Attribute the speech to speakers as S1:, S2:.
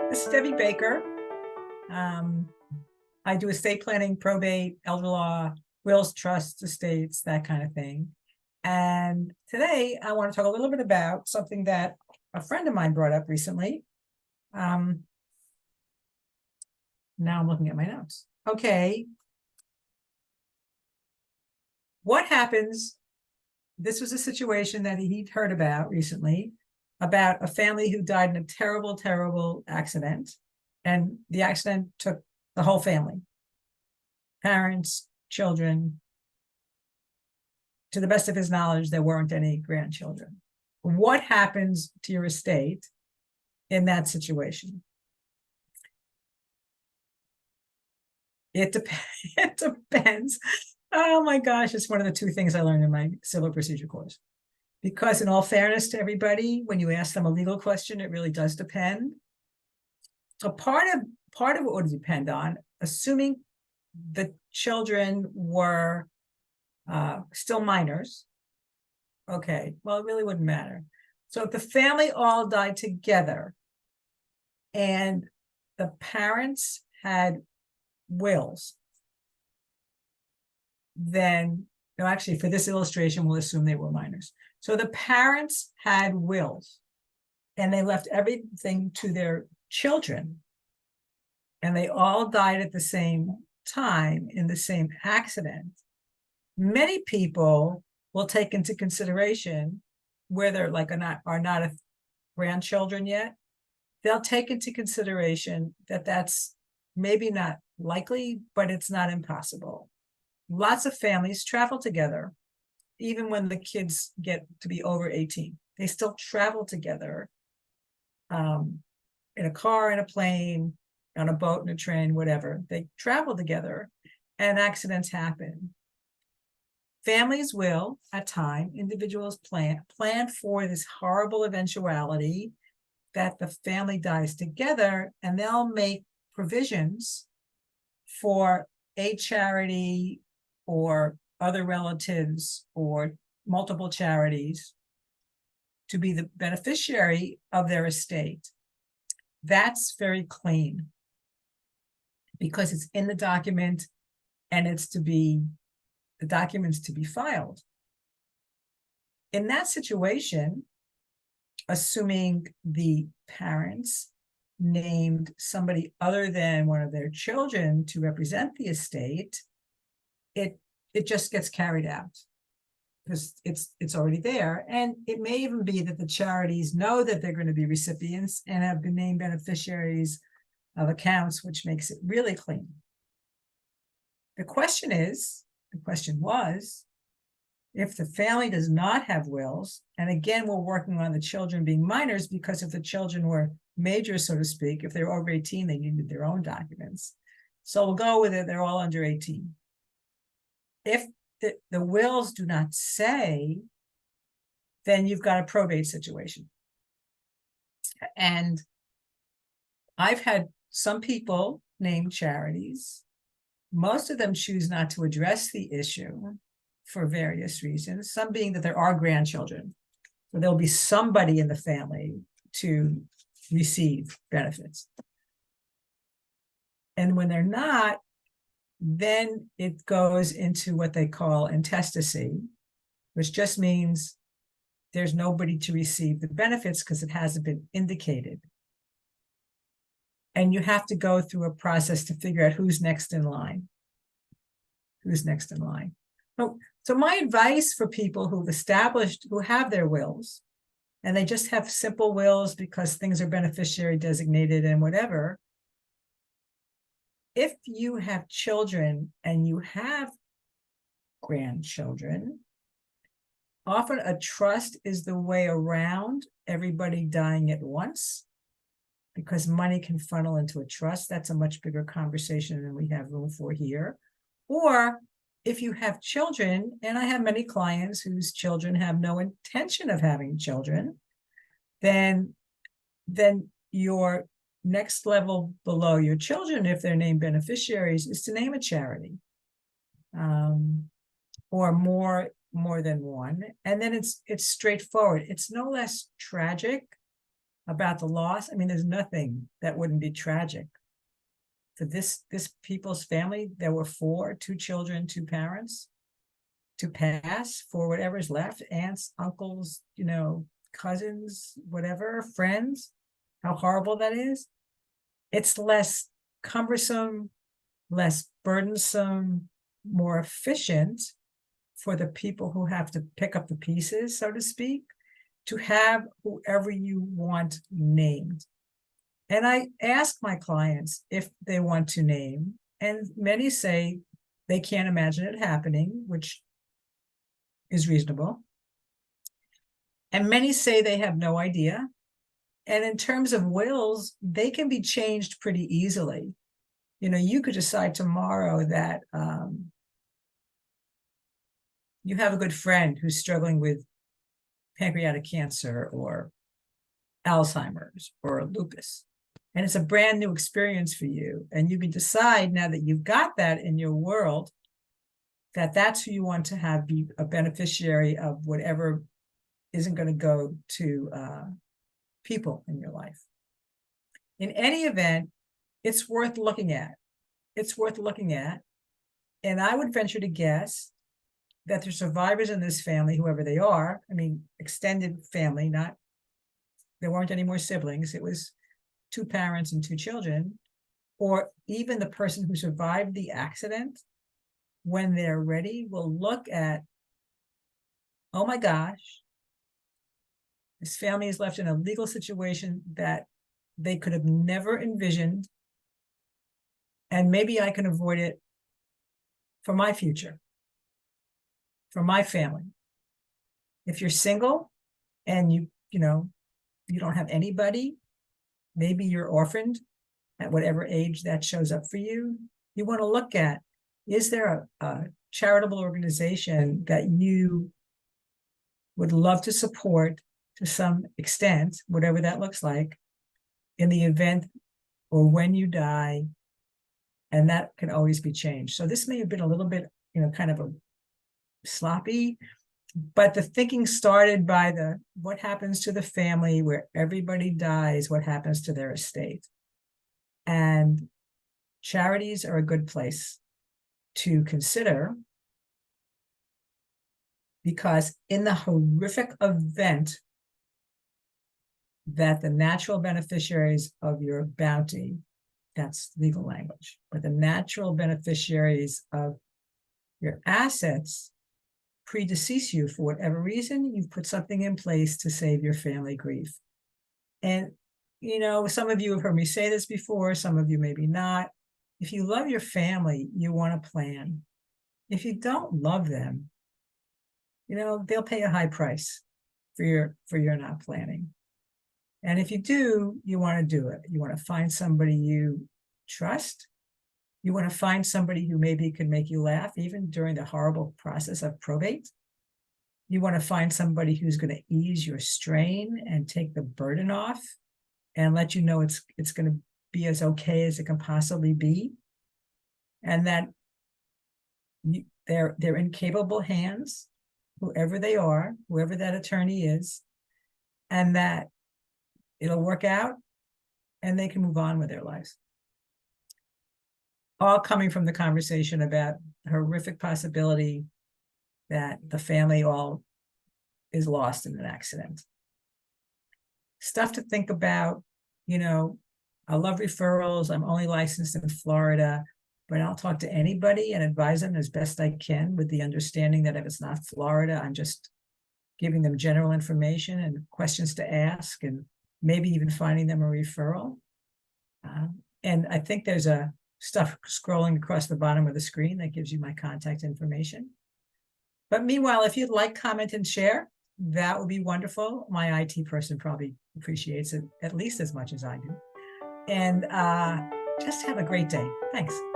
S1: This is Debbie Baker. I do estate planning, probate, elder law, wills, trusts, estates, that kind of thing. And today I want to talk a little bit about something that a friend of mine brought up recently. Now I'm looking at my notes. Okay. What happens? This was a situation that he'd heard about recently about a family who died in a terrible, terrible accident. And the accident took the whole family, parents, children. To the best of his knowledge, there weren't any grandchildren. What happens to your estate in that situation? It depends. Oh my gosh, it's one of the two things I learned in my civil procedure course. Because in all fairness to everybody, when you ask them a legal question, it really does depend. So part of it would depend on, assuming the children were still minors. Okay, well, it really wouldn't matter. So if the family all died together and the parents had wills, then, no, actually, for this illustration, we'll assume they were minors. So the parents had wills and they left everything to their children, and they all died at the same time in the same accident. Many people will take into consideration where they're like are not a grandchildren yet. They'll take into consideration that that's maybe not likely, but it's not impossible. Lots of families travel together, even when the kids get to be over 18. They still travel together in a car, in a plane, on a boat, in a train, whatever. They travel together and accidents happen. Families will, at time, individuals plan for this horrible eventuality that the family dies together, and they'll make provisions for a charity or other relatives or multiple charities to be the beneficiary of their estate. That's very clean because it's in the document and the documents to be filed. In that situation, assuming the parents named somebody other than one of their children to represent the estate, it just gets carried out because it's already there. And it may even be that the charities know that they're going to be recipients and have been named beneficiaries of accounts, which makes it really clean. The question was, if the family does not have wills, and again, we're working on the children being minors, because if the children were major, so to speak, if they're over 18, they needed their own documents. So we'll go with it, they're all under 18. If the wills do not say, then you've got a probate situation. And I've had some people named charities. Most of them choose not to address the issue for various reasons, some being that there are grandchildren. So there'll be somebody in the family to receive benefits. And when they're not, then it goes into what they call intestacy, which just means there's nobody to receive the benefits because it hasn't been indicated. And you have to go through a process to figure out who's next in line. Who's next in line. So my advice for people who have their wills, and they just have simple wills because things are beneficiary designated and whatever, if you have children and you have grandchildren, often a trust is the way around everybody dying at once, because money can funnel into a trust. That's a much bigger conversation than we have room for here. Or if you have children, and I have many clients whose children have no intention of having children, then your next level below your children, if they're named beneficiaries, is to name a charity, or more than one. And then it's straightforward. It's no less tragic about the loss. I mean, there's nothing that wouldn't be tragic for this people's family. There were two children, two parents, to pass for whatever's left, aunts, uncles, cousins, whatever, friends, how horrible that is. It's less cumbersome, less burdensome, more efficient for the people who have to pick up the pieces, so to speak, to have whoever you want named. And I ask my clients if they want to name, and many say they can't imagine it happening, which is reasonable. And many say they have no idea. And in terms of wills, they can be changed pretty easily. You could decide tomorrow that you have a good friend who's struggling with pancreatic cancer or Alzheimer's or lupus. And it's a brand new experience for you. And you can decide, now that you've got that in your world, that that's who you want to have be a beneficiary of whatever isn't going to go to people in your life. In any event, it's worth looking at. It's worth looking at. And I would venture to guess that the survivors in this family, whoever they are, I mean, extended family, there weren't any more siblings. It was 2 parents and 2 children, or even the person who survived the accident, when they're ready, will look at, oh my gosh, this family is left in a legal situation that they could have never envisioned. And maybe I can avoid it for my future, for my family. If you're single and you don't have anybody, maybe you're orphaned at whatever age that shows up for you, you want to look at, is there a charitable organization that you would love to support to some extent, whatever that looks like, in the event or when you die? And that can always be changed. So this may have been a little bit, kind of a sloppy, but the thinking started by what happens to the family where everybody dies, what happens to their estate. And charities are a good place to consider, because in the horrific event that the natural beneficiaries of your bounty, that's legal language, but the natural beneficiaries of your assets predecease you for whatever reason, you've put something in place to save your family grief. And, some of you have heard me say this before, some of you maybe not. If you love your family, you want a plan. If you don't love them, they'll pay a high price for your not planning. And if you do, you want to do it. You want to find somebody you trust. You want to find somebody who maybe can make you laugh even during the horrible process of probate. You want to find somebody who's going to ease your strain and take the burden off and let you know it's going to be as okay as it can possibly be. And that they're in capable hands, whoever they are, whoever that attorney is, and that it'll work out and they can move on with their lives. All coming from the conversation about the horrific possibility that the family all is lost in an accident. Stuff to think about. I love referrals. I'm only licensed in Florida, but I'll talk to anybody and advise them as best I can, with the understanding that if it's not Florida, I'm just giving them general information and questions to ask, and maybe even finding them a referral. And I think there's stuff scrolling across the bottom of the screen that gives you my contact information. But meanwhile, if you'd like, comment, and share, that would be wonderful. My IT person probably appreciates it at least as much as I do. And just have a great day. Thanks.